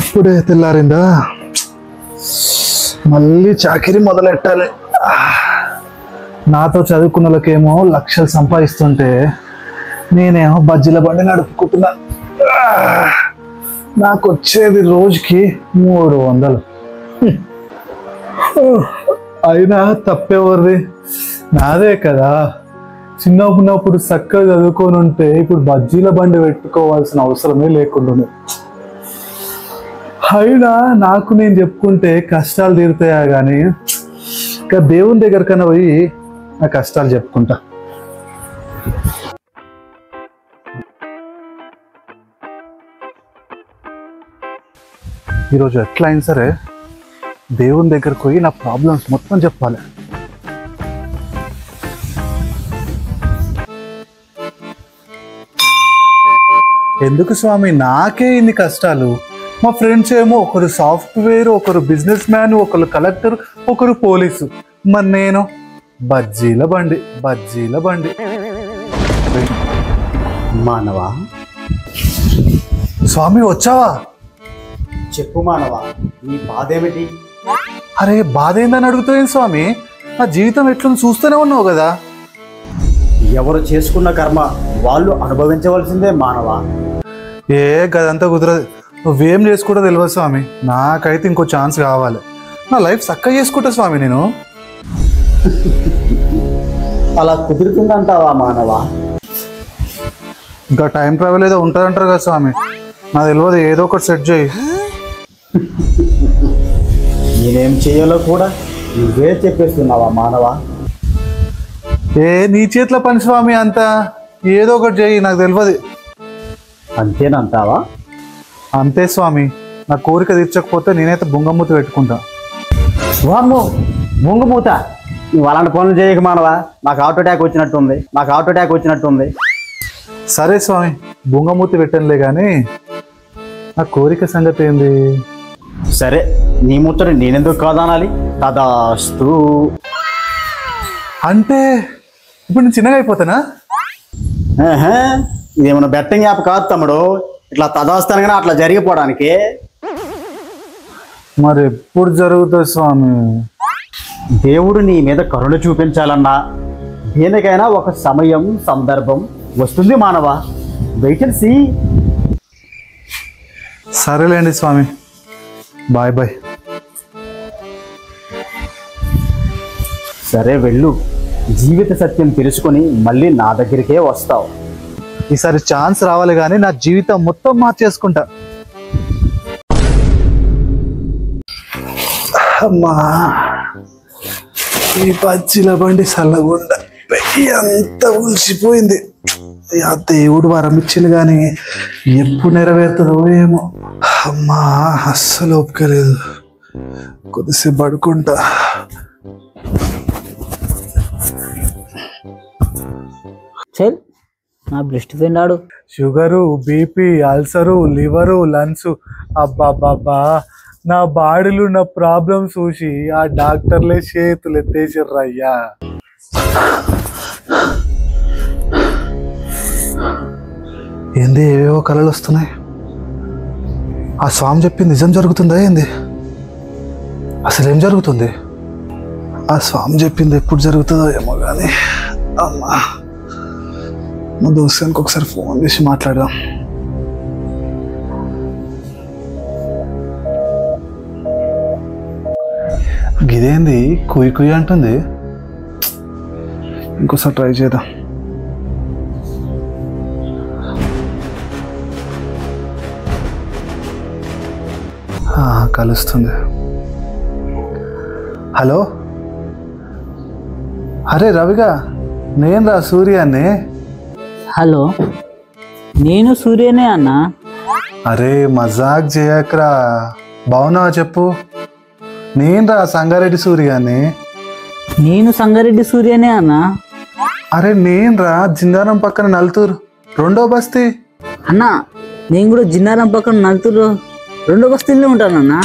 ఇప్పుడే తెల్లారిందా, మళ్ళీ చాకిరి మొదలెట్టాలి. నాతో చదువుకున్న వాళ్ళకేమో లక్షలు సంపాదిస్తుంటే నేనేమో బజ్జీల బండి నడుపుకుంటున్నా. నాకు వచ్చేది రోజుకి 300. అయినా తప్పేవరిది, నాదే కదా. చిన్నప్పుడు చక్కగా చదువుకొని ఉంటే ఇప్పుడు బజ్జీల బండి పెట్టుకోవాల్సిన అవసరమే లేకుండా. అయినా నాకు నేను చెప్పుకుంటే కష్టాలు తీరుతాయా కానీ ఇంకా దేవుని దగ్గరకన్నా పోయి నా కష్టాలు చెప్పుకుంటా. ఈరోజు ఎట్లా అయినా సరే దేవుని దగ్గరకు పోయి నా ప్రాబ్లమ్స్ మొత్తం చెప్పాలి. ఎందుకు స్వామి నాకే ఇన్ని కష్టాలు? మా ఫ్రెండ్స్ ఏమో ఒకరు సాఫ్ట్వేర్, ఒకరు బిజినెస్ మ్యాన్, ఒకరు కలెక్టర్, ఒకరు పోలీసు. మరి నేను బజ్జీల బండి. మానవా, స్వామి వచ్చావా? చెప్పు మానవా, నీ బాధ ఏమిటి? అరే బాధ ఏందని అడుగుతావేం స్వామి? నా జీవితం ఎట్లా చూస్తూనే ఉన్నావు కదా. ఎవరు చేసుకున్న కర్మ వాళ్ళు అనుభవించవలసిందే మానవా. గదంతా కుదరదు. నువ్వేం చేసుకుంటా తెలియదు స్వామి. నాకైతే ఇంకో ఛాన్స్ కావాలి. నా లైఫ్ చక్కగా చేసుకుంటా స్వామి నేను. అలా కుదురుతుందంటావా మానవా? ఇంకా టైం ట్రావెల్ ఏదో ఉంటుందంటారు కదా స్వామి. నాకు తెలియదు, ఏదో ఒకటి సెట్ చేయి. నేనేం చేయాలో కూడా నువ్వే చెప్పేస్తున్నావా మానవా? నీ చేతిలో పని స్వామి అంతా. ఏదో ఒకటి చేయి, నాకు తెలియదు. అంతేనంటావా? అంతే స్వామి. నా కోరిక తీర్చకపోతే నేనైతే బొంగమూత పెట్టుకుంటా. వామ్మో, బొంగమూత! నువ్వు అలాంటి పనులు చేయక మానవా. నాకు హార్ట్ అటాక్ వచ్చినట్టుంది. సరే స్వామి, బొంగమూతి పెట్టనులే కానీ నా కోరిక సంగతి ఏంది? సరే, నీ ముచ్చట నేనెందుకు కాదనాలి? తదాస్తు. అంటే ఇప్పుడు నేను చిన్నగా అయిపోతానా? ఇదేమన్నా బెట్టింగ్ యాప్ కాదు తమ్ముడు, ఇట్లా తదాస్తానుగానే అట్లా జరిగిపోవడానికి. మరి ఎప్పుడు జరుగుతుంది స్వామి? దేవుడు నీ మీద కరుణ చూపించాలన్నా దేనికైనా ఒక సమయం, సందర్భం వస్తుంది మానవా. Wait and see. సరేలేండి స్వామి, బాయ్. సరే వెళ్ళు. జీవిత సత్యం తెలుసుకొని మళ్ళీ నా దగ్గరికే వస్తావు. ఈసారి ఛాన్స్ రావాలి కానీ నా జీవితం మొత్తం మార్చేసుకుంటా. అమ్మా, ఈ బజ్జీల బండి చల్లగుండ అంత ఉలిసిపోయింది. ఆ దేవుడు వరం ఇచ్చింది కానీ ఎప్పుడు నెరవేరుతుందో ఏమో. అమ్మా అస్సలు ఒప్పుకోలేదు. కొద్దిసేపు పడుకుంటా. చల్, నా బెస్ట్ ఫ్రెండ్ ఆడు. Sugar, BP, ulcer, liver, lungs. అబ్బాబ్బాబ్బా, నా బాడీలో ఉన్న ప్రాబ్లమ్స్ చూసి ఆ డాక్టర్లే చేతులు ఎత్తేసిర్రయ్యా. ఏంది ఏవేవో కళలు వస్తున్నాయి? ఆ స్వామి చెప్పింది నిజం జరుగుతుందా ఏంది? అసలు ఏం జరుగుతుంది? ఆ స్వామి చెప్పింది ఎప్పుడు జరుగుతుందో ఏమో కానీ. అమ్మా, మా దోస్తానికి ఒకసారి ఫోన్ చేసి మాట్లాడదాం. గిదేంది కుయ్యి అంటుంది? ఇంకోసారి ట్రై చేద్దాం. కలుస్తుంది. హలో, అరే రవిగా, నేను రా సూర్యాన్ని. హలో, నేను సూర్యనే అన్నా. అరే మజాక్ చేయకరా, బాగున్నావా చెప్పు. నేను రా సంగారెడ్డి సూర్యాన్ని. నేను సంగారెడ్డి సూర్యనే అన్నా. అరే నేను రా జిందారం పక్కన నల్తూరు 2వ బస్తీ. అన్నా, నేను కూడా జిన్నారం పక్కన నలుతురు 2వ బస్తీలో ఉంటానన్నా.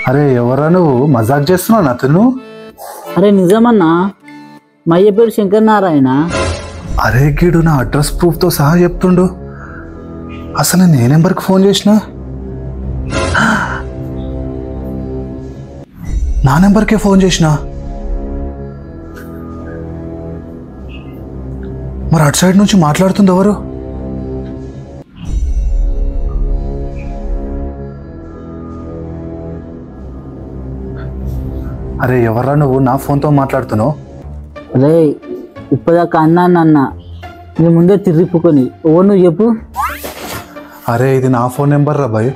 అరే ఎవరా నువ్వు? మజాక్ చేస్తున్నావు అతను? అరే నిజమన్నా, మా అయ్య పేరు శంకర్ నారాయణ. అరే గీడు నా అడ్రస్ ప్రూఫ్తో సహా చెప్తుండు. అసలు నేను ఏ నెంబర్కి ఫోన్ చేసినా? నా నెంబర్కే ఫోన్ చేసినా. మరి అటు సైడ్ నుంచి మాట్లాడుతుంది ఎవరు? అరే ఎవర్రా నువ్వు నా ఫోన్తో మాట్లాడుతున్నావు? రే ఇప్పటిదాకా అన్న నీ ముందే తిరిగిపోకొని ఓ నువ్వు చెప్పు. అరే ఇది నా ఫోన్ నెంబర్ రా బాయ్.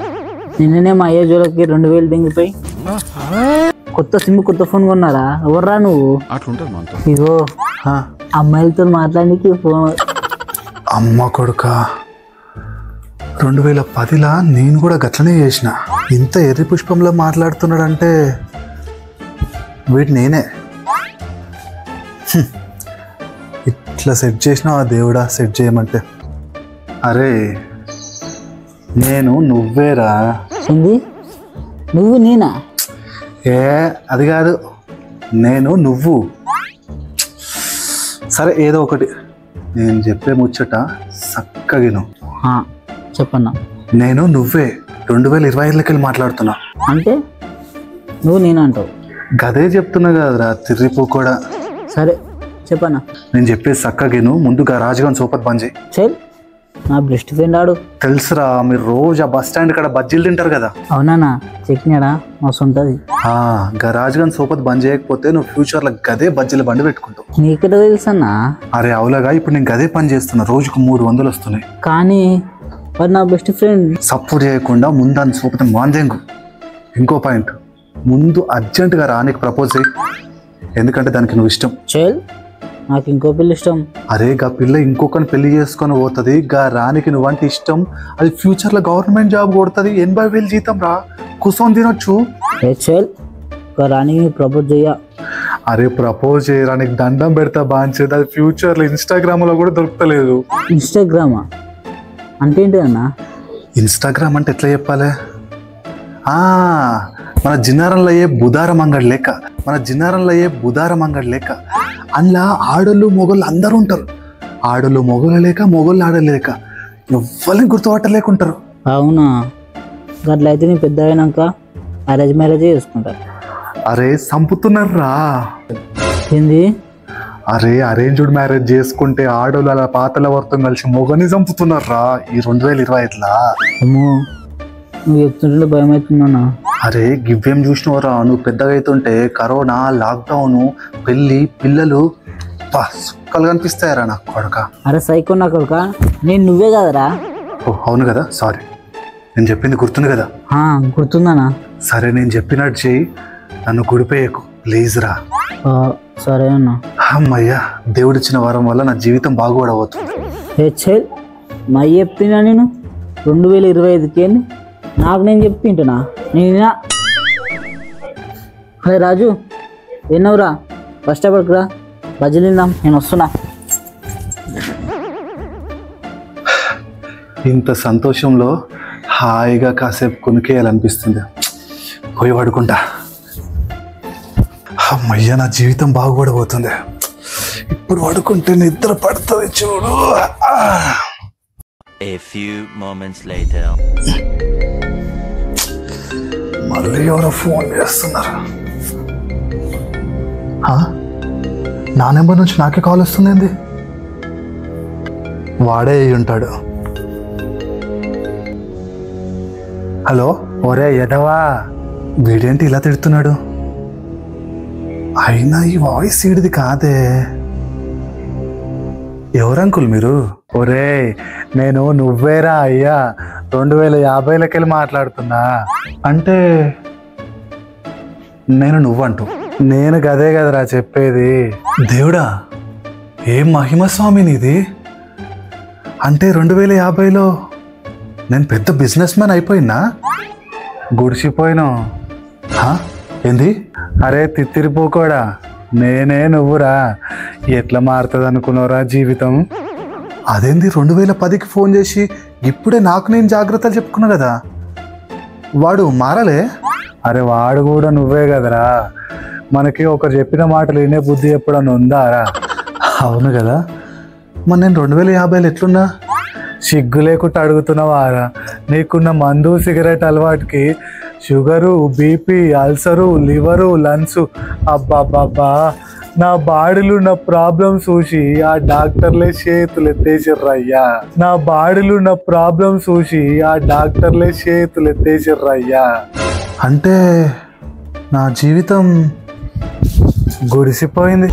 నిన్ననే మా అయ్య జోలకి 2000 దింగిపోయి కొత్త సిమ్ కొత్త ఫోన్ కొన్నారా? ఎవర్రా నువ్వు? ఇగో అమ్మాయిలతో మాట్లాడానికి ఫోన్. అమ్మ కొడుక 2010లా నేను కూడా గట్లనే చేసిన. ఇంత ఎర్రి పుష్పంలో మాట్లాడుతున్నాడంటే వీటి నేనే. ఇట్లా సెట్ చేసినావా దేవుడా సెట్ చేయమంటే? అరే నేను నువ్వేరా. ఏంది నువ్వు నేనా? ఏ అది కాదు, నేను నువ్వు. సరే ఏదో ఒకటి, నేను చెప్పే ముచ్చట చక్కగిను. చెప్పన్నా. నేను నువ్వే 2025లోకి వెళ్ళి మాట్లాడుతున్నా. అంటే నువ్వు నేను అంటావు? గదే చెప్తున్నా కదరా తిర్రిపో కూడా. సరే చెప్పన్నా. నేను చెప్పేది చక్కగిను. ముందుగా రాజుగాన్ సోపత్ బంద్ చేయి. చెల్ నా బెస్ట్ ఫ్రెండ్ ఆడు. తెలుసురా, మీరు రోజు ఆ బస్ స్టాండ్ ఇక్కడ బజ్జీలు తింటారు కదా. అవునా చెక్కినాడా మస్తు ఉంటుంది. రాజుగాన్ సోపత్ బంద్ చేయకపోతే నువ్వు ఫ్యూచర్లో గదే బజ్జీల బండి పెట్టుకుంటావు. నీకెట తెలుసన్నా? అరే అవులాగా ఇప్పుడు నేను గదే పని చేస్తున్నా, రోజుకు 300 వస్తున్నాయి. కానీ మరి నా బెస్ట్ ఫ్రెండ్ సపోర్ట్ చేయకుండా ముందని సోపతి మాందేంగు. ఇంకో పాయింట్, ముందు అర్జెంటుగా రానికి ప్రపోజ్ చేయి, ఎందుకంటే దానికి నువ్వు ఇష్టం. చెల్ నాకు ఇంకో పిల్ల ఇష్టం. అరే గా పిల్ల ఇంకొకరిని పెళ్లి చేసుకొని పోతుంది, గా రానికి నువ్వంటే ఇష్టం. అది ఫ్యూచర్లో గవర్నమెంట్ జాబ్ కొడుతుంది, 80,000 జీతం రా, కూర్చొని తినొచ్చు. చెల్ రానికి ప్రపోజ్ చెయ్య. అరే ప్రపోజ్ చేయడానికి దండం పెడతా బాంచేది, అది ఫ్యూచర్లో ఇన్స్టాగ్రామ్లో కూడా దొరుకుతలేదు. ఇన్స్టాగ్రామా అంటే ఏంటి అన్న? ఇన్స్టాగ్రామ్ అంటే ఎట్లా చెప్పాలి? మన జిన్నారంలో అయ్యే బుధారం అంగడి లెక్క, మన జిన్నారంలో అయ్యే బుధారం అంగడి లెక్క. అందులో ఆడోళ్ళు మొగోళ్ళు అందరూ ఉంటారు. ఆడోళ్ళు మొగోళ్ళు లేక, మొగోళ్ళు ఆడోళ్ళు లేక, ఎవరిని గుర్తుపట్టలేకుంటారు. అవునా? అట్లయితే నేను పెద్ద అయినాక అరేంజ్ మ్యారేజ్ చేసుకుంటా. అరే చంపుతున్నారా? ఏంది? అరే అరేంజ్డ్ మ్యారేజ్ చేసుకుంటే ఆడోళ్ళు అలా పాతల వర్తం కలిసి మొగని చంపుతున్నారా ఈ 2025లా. అమ్మో నువ్వు చెప్తుంటే భయం అవుతుందన్నా. అరే గివ్వేం చూసినవరా, నువ్వు పెద్దగా అవుతుంటే కరోనా, లాక్డౌన్, పెళ్ళి, పిల్లలు సుక్కలు కనిపిస్తాయరా నాకు కొడక. అరే సైకో నా కొడుక, నేను నువ్వే కదరా. ఓ అవును కదా, సారీ. నేను చెప్పింది గుర్తుంది కదా? గుర్తుందన్నా. సరే నేను చెప్పినట్టు చెయ్యి, నన్ను గుడిపోయేకు ప్లీజ్ రా. సరే అన్న. అమ్మయ్యా, దేవుడిచ్చిన వరం వల్ల నా జీవితం బాగుపడబోతుంది. మా చెప్తున్నా నేను 2025కి నాకు నేను చెప్పింటున్నా నేనా? అరే రాజు ఎన్నవరా, ఫస్ట్ అప్పటికిరా బజ్జీలు తిందాం, నేను వస్తున్నా. ఇంత సంతోషంలో హాయిగా కాసేపు కొనుక్కేయాలనిపిస్తుంది. పోయి పడుకుంటా. అమ్మయ్య నా జీవితం బాగుపడబోతుంది. ఇప్పుడు పడుకుంటే నిద్ర పడుతుంది చూడు. A few moments later. మళ్ళీ ఎవరో ఫోన్ చేస్తున్నారు. నా నెంబర్ నుంచి నాకే కాల్ వస్తుంది. వాడే అయి ఉంటాడు. హలో, ఒరే ఎదవా, వీడేంటి ఇలా తిడుతున్నాడు? అయినా ఈ వాయిస్ ఈడిది కాదే. ఎవరంకుల్ మీరు? ఒరే నేను నువ్వేరా అయ్యా, 2050లోకి వెళ్ళి మాట్లాడుతున్నా. అంటే నేను నువ్వంటూ? నేను గదే కదరా చెప్పేది. దేవుడా ఏం మహిమ స్వామి నీది. అంటే 2050లో నేను పెద్ద బిజినెస్ మ్యాన్ అయిపోయినా? గుడిసిపోయినా? ఏంది? అరే తిత్తిరిపోకోడా, నేనే నువ్వురా. ఎట్లా మారుతుంది అనుకున్నావురా జీవితం? అదేంది 2010కి ఫోన్ చేసి ఇప్పుడే నాకు నేను జాగ్రత్తలు చెప్పుకున్నా కదా, వాడు మారలే? అరే వాడు కూడా నువ్వే కదరా. మనకి ఒకరు చెప్పిన మాటలు వినే బుద్ధి ఎప్పుడన్నా ఉందారా? అవును కదా. మరి నేను 2050లో ఎట్లున్నా? సిగ్గు లేకుండా అడుగుతున్నావారా? నీకున్న మందు సిగరెట్ అలవాటుకి sugar, BP, ulcer, liver, lungs, అబ్బాబ్బాబ్బా నా బాడీలో ఉన్న ప్రాబ్లమ్స్ చూసి ఆ డాక్టర్లే చేతులు ఎత్తేసిర్రయ్యా. నా బాడీలో ఉన్న ప్రాబ్లమ్స్ చూసి ఆ డాక్టర్లే చేతులు ఎత్తేసిర్రయ్యా. అంటే నా జీవితం గుడిసిపోయింది.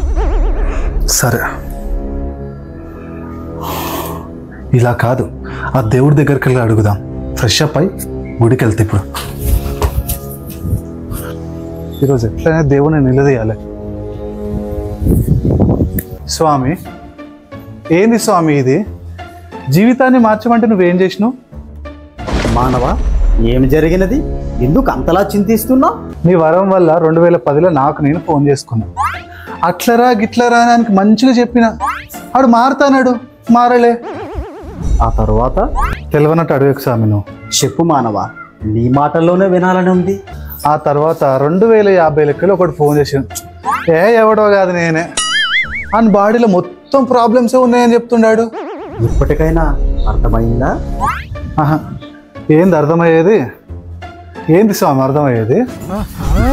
సరే, ఇలా కాదు, ఆ దేవుడి దగ్గరికి వెళ్ళి అడుగుదాం. ఫ్రెష్ అప్ అయి గుడికి వెళ్తే ఇప్పుడు ఈరోజు ఎట్లయినా దేవుడిని నిలదీయాలి. స్వామి, ఏంది స్వామి ఇది? జీవితాన్ని మార్చమంటే నువ్వేం చేసినావు? మానవ, ఏమి జరిగినది? ఎందుకు అంతలా చింతిస్తున్నావు? నీ వరం వల్ల 2010లో నాకు నేను ఫోన్ చేసుకున్నా. అట్లరా గిట్లరా అని ఆయనకి మంచిగా చెప్పిన. ఆడు మారుతానాడు, మారలే. ఆ తర్వాత తెలియనట్టు అడగకు స్వామి నువ్వు. చెప్పు మానవ, నీ మాటల్లోనే వినాలని ఉంది. ఆ తర్వాత 2050 లెక్కలు ఒకటి ఫోన్ చేసాను. ఎవడో కాదు నేనే. ఆయన బాడీలో మొత్తం ప్రాబ్లమ్సే ఉన్నాయని చెప్తున్నాడు. ఇప్పటికైనా అర్థమైందా? ఆహా, ఏంది అర్థమయ్యేది? ఏంది స్వామి అర్థమయ్యేది?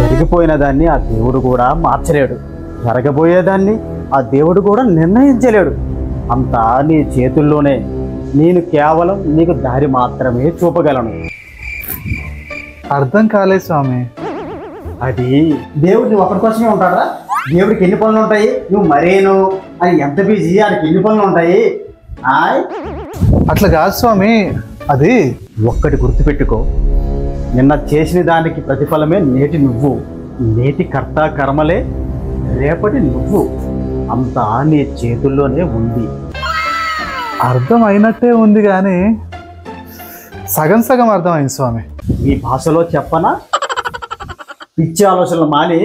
జరిగిపోయిన దాన్ని ఆ దేవుడు కూడా మార్చలేడు, జరగబోయేదాన్ని ఆ దేవుడు కూడా నిర్ణయించలేడు. అంతా నీ చేతుల్లోనే. నేను కేవలం నీకు దారి మాత్రమే చూపగలను. అర్థం కాలేదు స్వామి. అది దేవుడు ఒకరి కోసమే ఉంటాడా? దేవుడికి ఎన్ని పనులు ఉంటాయి? నువ్వు మరేను అని ఎంత బిజీ, ఆయనకి ఎన్ని పనులు ఉంటాయి? అట్లా కాదు స్వామి, అది ఒక్కటి గుర్తుపెట్టుకో, నిన్న చేసిన దానికి ప్రతిఫలమే నేటి నువ్వు. నేటి కర్త కర్మలే రేపటి నువ్వు. అంతా నీ చేతుల్లోనే ఉంది. అర్థం అయినట్టే ఉంది కానీ సగం సగం అర్థమైంది స్వామి. ఈ భాషలో చెప్పనా? పిచ్చి ఆలోచనలు మాని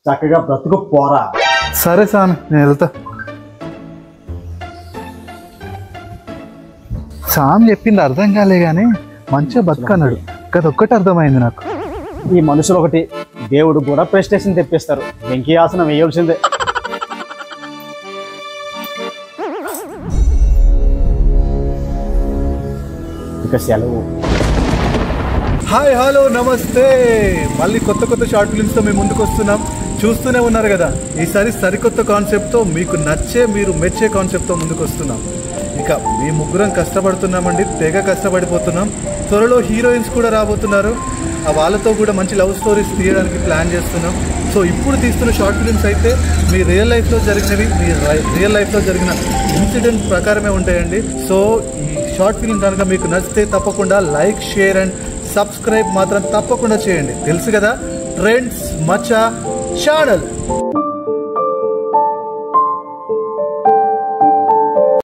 చక్కగా బ్రతుకు పోరా. సరే స్వామి, నేను వెళ్తా. స్వామి చెప్పింది అర్థం కాలే కానీ మంచిగా బతుకన్నాడు. ఒక్కటి అర్థమైంది నాకు. ఈ మనుషులు ఒకటి, దేవుడు కూడా ప్రెస్టేషన్ తెప్పిస్తారు. వెంకీ ఆసనం వేయాల్సిందే. ఇక సెలవు. హాయ్, హలో, నమస్తే. మళ్ళీ కొత్త కొత్త షార్ట్ ఫిల్మ్స్తో మేము ముందుకు వస్తున్నాం. చూస్తూనే ఉన్నారు కదా, ఈసారి సరికొత్త కాన్సెప్ట్తో, మీకు నచ్చే మీరు మెచ్చే కాన్సెప్ట్తో ముందుకు వస్తున్నాం. ఇక మీ ముగ్గురం కష్టపడుతున్నామండి, తెగ కష్టపడిపోతున్నాం. త్వరలో హీరోయిన్స్ కూడా రాబోతున్నారు. వాళ్ళతో కూడా మంచి లవ్ స్టోరీస్ తీయడానికి ప్లాన్ చేస్తున్నాం. సో ఇప్పుడు తీస్తున్న షార్ట్ ఫిల్మ్స్ అయితే మీ రియల్ లైఫ్లో జరిగినవి, మీ రియల్ లైఫ్లో జరిగిన ఇన్సిడెంట్ ప్రకారమే ఉంటాయండి. సో ఈ షార్ట్ ఫిల్మ్ కనుక మీకు నచ్చితే తప్పకుండా లైక్, షేర్ అండ్ సబ్స్క్రైబ్ మాత్రం తప్పకుండా చేయండి. తెలుసు కదా, ట్రెండ్స్ మచ్చా ఛానల్.